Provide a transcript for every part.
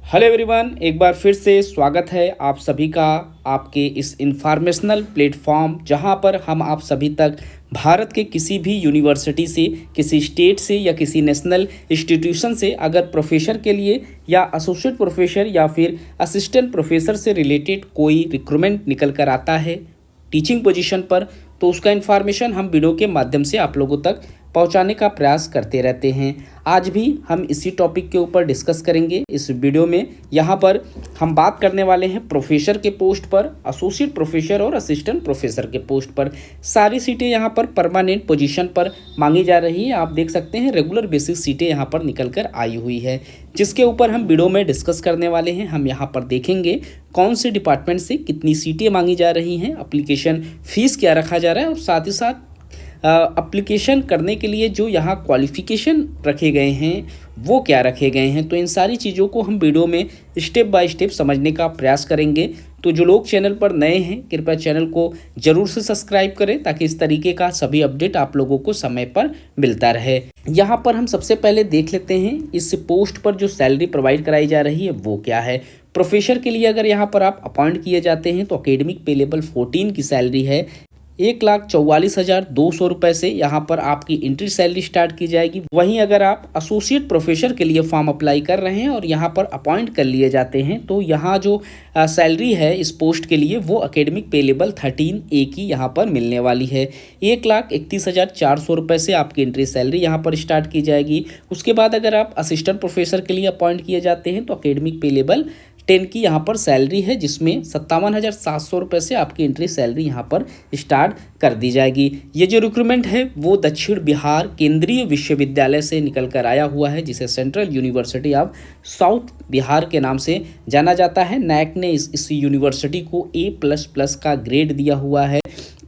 Hello everyone, एक बार फिर से स्वागत है आप सभी का आपके इस इंफॉर्मेशनल प्लेटफॉर्म जहां पर हम आप सभी तक भारत के किसी भी यूनिवर्सिटी से, किसी स्टेट से या किसी नेशनल इंस्टीट्यूशन से अगर प्रोफेसर के लिए या एसोसिएट प्रोफेसर या फिर असिस्टेंट प्रोफेसर से रिलेटेड कोई रिक्रूटमेंट निकल कर आता है टीचिंग पोजीशन पर, तो उसका इन्फॉर्मेशन हम वीडियो के माध्यम से आप लोगों तक पहुंचाने का प्रयास करते रहते हैं। आज भी हम इसी टॉपिक के ऊपर डिस्कस करेंगे इस वीडियो में। यहाँ पर हम बात करने वाले हैं प्रोफेसर के पोस्ट पर, एसोसिएट प्रोफेसर और असिस्टेंट प्रोफेसर के पोस्ट पर। सारी सीटें यहाँ पर परमानेंट पोजीशन पर मांगी जा रही है। आप देख सकते हैं रेगुलर बेसिस सीटें यहाँ पर निकल कर आई हुई है, जिसके ऊपर हम वीडियो में डिस्कस करने वाले हैं। हम यहाँ पर देखेंगे कौन से डिपार्टमेंट से कितनी सीटें मांगी जा रही हैं, एप्लीकेशन फ़ीस क्या रखा जा रहा है और साथ ही साथ एप्लीकेशन करने के लिए जो यहाँ क्वालिफ़िकेशन रखे गए हैं वो क्या रखे गए हैं। तो इन सारी चीज़ों को हम वीडियो में स्टेप बाय स्टेप समझने का प्रयास करेंगे। तो जो लोग चैनल पर नए हैं कृपया चैनल को ज़रूर से सब्सक्राइब करें ताकि इस तरीके का सभी अपडेट आप लोगों को समय पर मिलता रहे। यहाँ पर हम सबसे पहले देख लेते हैं इस पोस्ट पर जो सैलरी प्रोवाइड कराई जा रही है वो क्या है। प्रोफेसर के लिए अगर यहाँ पर आप अपॉइंट किए जाते हैं तो अकेडमिक पे लेवल 14 की सैलरी है 1,44,200 रुपये से यहाँ पर आपकी एंट्री सैलरी स्टार्ट की जाएगी। वहीं अगर आप एसोसिएट प्रोफेसर के लिए फॉर्म अप्लाई कर रहे हैं और यहाँ पर अपॉइंट कर लिए जाते हैं तो यहाँ जो सैलरी है इस पोस्ट के लिए वो अकेडमिक पे लेवल 13A की यहाँ पर मिलने वाली है। 1,31,400 रुपये से आपकी एंट्री सैलरी यहाँ पर स्टार्ट की जाएगी। उसके बाद अगर आप असिस्टेंट प्रोफेसर के लिए अपॉइंट किए जाते हैं तो अकेडमिक पे लेवल 10 की यहाँ पर सैलरी है, जिसमें 57,700 रुपये से आपकी एंट्री सैलरी यहाँ पर स्टार्ट कर दी जाएगी। ये जो रिक्रूटमेंट है वो दक्षिण बिहार केंद्रीय विश्वविद्यालय से निकल कर आया हुआ है, जिसे central university of south Bihar के नाम से जाना जाता है। नैक ने इस यूनिवर्सिटी को A++ का ग्रेड दिया हुआ है।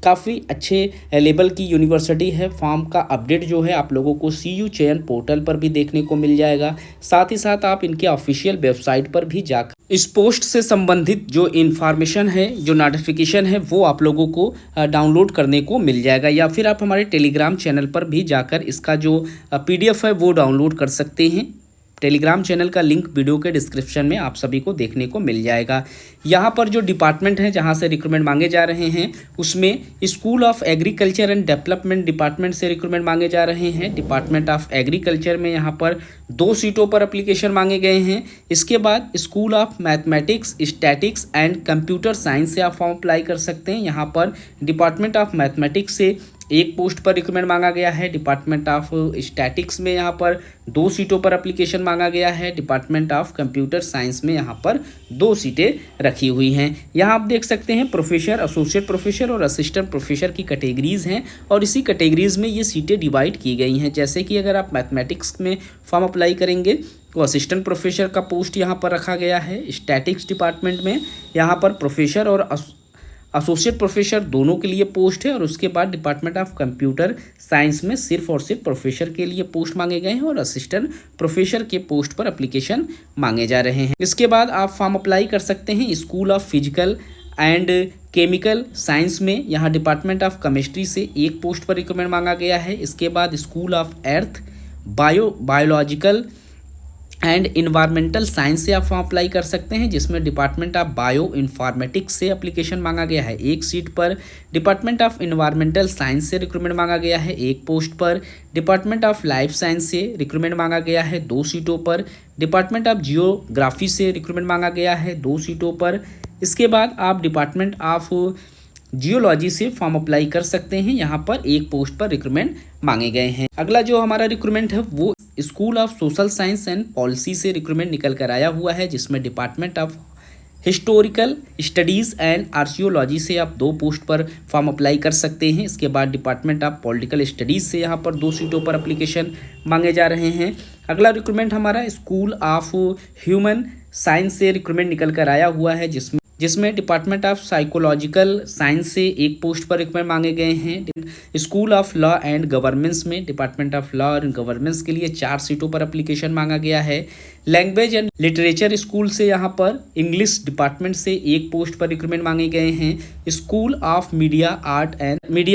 काफ़ी अच्छे लेवल की यूनिवर्सिटी है। फॉर्म का अपडेट जो है आप लोगों को CU चयन पोर्टल पर भी देखने को मिल जाएगा। साथ ही साथ आप इनके ऑफिशियल वेबसाइट पर भी जाकर इस पोस्ट से संबंधित जो इन्फॉर्मेशन है, जो नोटिफिकेशन है वो आप लोगों को डाउनलोड करने को मिल जाएगा, या फिर आप हमारे टेलीग्राम चैनल पर भी जाकर इसका जो PDF है वो डाउनलोड कर सकते हैं। टेलीग्राम चैनल का लिंक वीडियो के डिस्क्रिप्शन में आप सभी को देखने को मिल जाएगा। यहाँ पर जो डिपार्टमेंट है जहाँ से रिक्रूटमेंट मांगे जा रहे हैं उसमें school of agriculture and development department से रिक्रूटमेंट मांगे जा रहे हैं। डिपार्टमेंट ऑफ एग्रीकल्चर में यहाँ पर 2 सीटों पर एप्लीकेशन मांगे गए हैं। इसके बाद school of mathematics, statics and computer science से आप फॉर्म अप्लाई कर सकते हैं। यहाँ पर डिपार्टमेंट ऑफ मैथमेटिक्स से 1 पोस्ट पर रिक्रूटमेंट मांगा गया है। डिपार्टमेंट ऑफ स्टैटिक्स में यहाँ पर 2 सीटों पर एप्लीकेशन मांगा गया है। डिपार्टमेंट ऑफ कंप्यूटर साइंस में यहाँ पर 2 सीटें रखी हुई हैं। यहाँ आप देख सकते हैं प्रोफेसर, एसोसिएट प्रोफेसर और असिस्टेंट प्रोफेसर की कैटेगरीज़ हैं और इसी कैटेगरीज़ में ये सीटें डिवाइड की गई हैं। जैसे कि अगर आप मैथमेटिक्स में फॉर्म अप्लाई करेंगे तो असिस्टेंट प्रोफेसर का पोस्ट यहाँ पर रखा गया है। स्टैटिक्स डिपार्टमेंट में यहाँ पर प्रोफेसर और एसोसिएट प्रोफेसर दोनों के लिए पोस्ट है। और उसके बाद डिपार्टमेंट ऑफ कंप्यूटर साइंस में सिर्फ और सिर्फ प्रोफेसर के लिए पोस्ट मांगे गए हैं और असिस्टेंट प्रोफेसर के पोस्ट पर एप्लीकेशन मांगे जा रहे हैं। इसके बाद आप फॉर्म अप्लाई कर सकते हैं school of physical and chemical science में। यहाँ डिपार्टमेंट ऑफ केमिस्ट्री से 1 पोस्ट पर रिक्रूटमेंट मांगा गया है। इसके बाद school of earth, biological and environmental science से आप फॉर्म अप्लाई कर सकते हैं, जिसमें डिपार्टमेंट ऑफ बायो इन्फॉर्मेटिक्स से एप्लीकेशन मांगा गया है 1 सीट पर। डिपार्टमेंट ऑफ इन्वायरमेंटल साइंस से रिक्रूटमेंट मांगा गया है 1 पोस्ट पर। डिपार्टमेंट ऑफ लाइफ साइंस से रिक्रूटमेंट मांगा गया है 2 सीटों पर। डिपार्टमेंट ऑफ जियोग्राफी से रिक्रूटमेंट मांगा गया है 2 सीटों पर। इसके बाद आप डिपार्टमेंट ऑफ जियोलॉजी से फॉर्म अप्लाई कर सकते हैं। यहाँ पर 1 पोस्ट पर रिक्रूटमेंट मांगे गए हैं। अगला जो हमारा रिक्रूटमेंट है वो school of social science and policy से रिक्रूटमेंट निकल कर आया हुआ है, जिसमें department of historical studies and archaeology से आप 2 पोस्ट पर फॉर्म अप्लाई कर सकते हैं। इसके बाद डिपार्टमेंट ऑफ पॉलिटिकल स्टडीज़ से यहाँ पर 2 सीटों पर एप्लीकेशन मांगे जा रहे हैं। अगला रिक्रूटमेंट हमारा स्कूल ऑफ ह्यूमन साइंस से रिक्रूटमेंट निकल कर आया हुआ है, जिसमें डिपार्टमेंट ऑफ साइकोलॉजिकल साइंस से 1 पोस्ट पर रिक्रूटमेंट मांगे गए हैं। School of law and governance में department of law and governance के लिए 4 सीटों पर एप्लीकेशन मांगा गया है। लैंग्वेज एंड लिटरेचर स्कूल से यहाँ पर इंग्लिश डिपार्टमेंट से 1 पोस्ट पर रिक्रूटमेंट मांगे गए हैं। स्कूल ऑफ मीडिया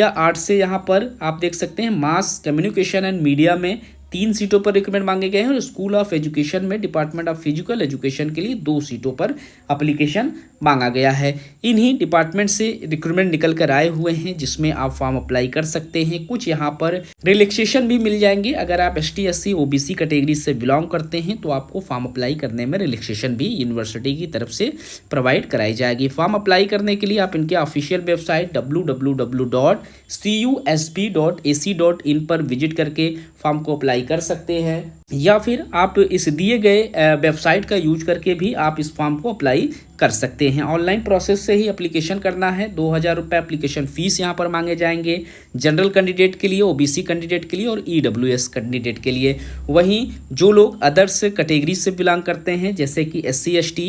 आर्ट से यहाँ पर आप देख सकते हैं मास कम्युनिकेशन एंड मीडिया में 3 सीटों पर रिक्रूटमेंट मांगे गए हैं और स्कूल ऑफ एजुकेशन में डिपार्टमेंट ऑफ फिजिकल एजुकेशन के लिए 2 सीटों पर एप्लीकेशन मांगा गया है। इन्हीं डिपार्टमेंट से रिक्रूटमेंट निकल कर आए हुए हैं जिसमें आप फॉर्म अप्लाई कर सकते हैं। कुछ यहाँ पर रिलैक्सेशन भी मिल जाएंगे। अगर आप ST SC OBC कैटेगरी से बिलोंग करते हैं तो आपको फॉर्म अप्लाई करने में रिलैक्सेशन भी यूनिवर्सिटी की तरफ से प्रोवाइड कराई जाएगी। फॉर्म अप्लाई करने के लिए आप इनके ऑफिशियल वेबसाइट www.cusp.ac.in पर विजिट करके फॉर्म को अप्लाई कर सकते हैं, या फिर आप इस दिए गए वेबसाइट का यूज करके भी आप इस फॉर्म को अप्लाई कर सकते हैं। ऑनलाइन प्रोसेस से ही एप्लीकेशन करना है। 2000 रुपये एप्लीकेशन फ़ीस यहाँ पर मांगे जाएंगे जनरल कैंडिडेट के लिए, OBC कैंडिडेट के लिए और EWS कैंडिडेट के लिए। वहीं जो लोग अदर्स कैटेगरी से बिलोंग करते हैं जैसे कि SC ST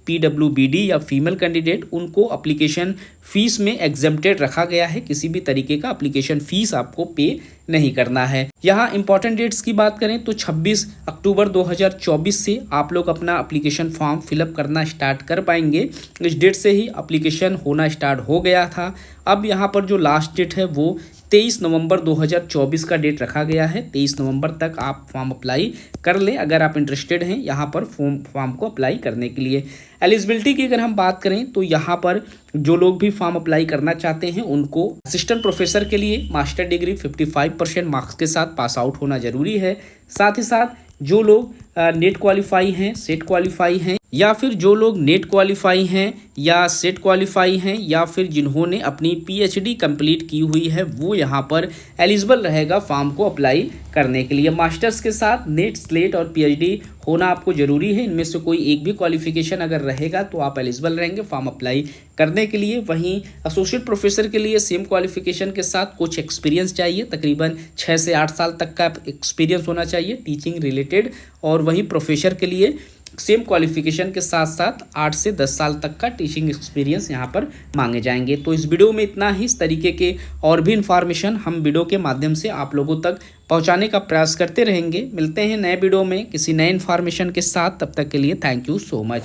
PWBD या फीमेल कैंडिडेट, उनको एप्लीकेशन फ़ीस में एग्जेम्प्टेड रखा गया है। किसी भी तरीके का एप्लीकेशन फ़ीस आपको पे नहीं करना है। यहाँ इंपॉर्टेंट डेट्स की बात करें तो 26 अक्टूबर 2024 से आप लोग अपना एप्लीकेशन फॉर्म फिलअप करना स्टार्ट कर पाएंगे। इस डेट से ही एप्लीकेशन होना स्टार्ट हो गया था। अब यहाँ पर जो लास्ट डेट है वो 23 नवंबर 2024 का डेट रखा गया है। 23 नवंबर तक आप फॉर्म अप्लाई कर लें अगर आप इंटरेस्टेड हैं यहाँ पर फॉर्म को अप्लाई करने के लिए। एलिजिबिलिटी की अगर हम बात करें तो यहाँ पर जो लोग भी फॉर्म अप्लाई करना चाहते हैं उनको असिस्टेंट प्रोफेसर के लिए मास्टर डिग्री 55% मार्क्स के साथ पास आउट होना जरूरी है। साथ ही साथ जो लोग नेट क्वालिफाई हैं, सेट क्वालिफाई हैं, या फिर जो लोग नेट क्वालिफाई हैं या सेट क्वालिफाई हैं या फिर जिन्होंने अपनी PhD कंप्लीट की हुई है वो यहाँ पर एलिजिबल रहेगा फॉर्म को अप्लाई करने के लिए। मास्टर्स के साथ नेट, स्लेट और PhD होना आपको ज़रूरी है। इनमें से कोई एक भी क्वालिफिकेशन अगर रहेगा तो आप एलिजिबल रहेंगे फॉर्म अप्लाई करने के लिए। वहीं एसोसिएट प्रोफेसर के लिए सेम क्वालिफिकेशन के साथ कुछ एक्सपीरियंस चाहिए, तकरीबन 6 से 8 साल तक का एक्सपीरियंस होना चाहिए टीचिंग रिलेटेड। और वहीं प्रोफेसर के लिए सेम क्वालिफिकेशन के साथ साथ 8 से 10 साल तक का टीचिंग एक्सपीरियंस यहाँ पर मांगे जाएंगे। तो इस वीडियो में इतना ही। इस तरीके के और भी इन्फॉर्मेशन हम वीडियो के माध्यम से आप लोगों तक पहुँचाने का प्रयास करते रहेंगे। मिलते हैं नए वीडियो में किसी नए इन्फॉर्मेशन के साथ। तब तक के लिए थैंक यू सो मच।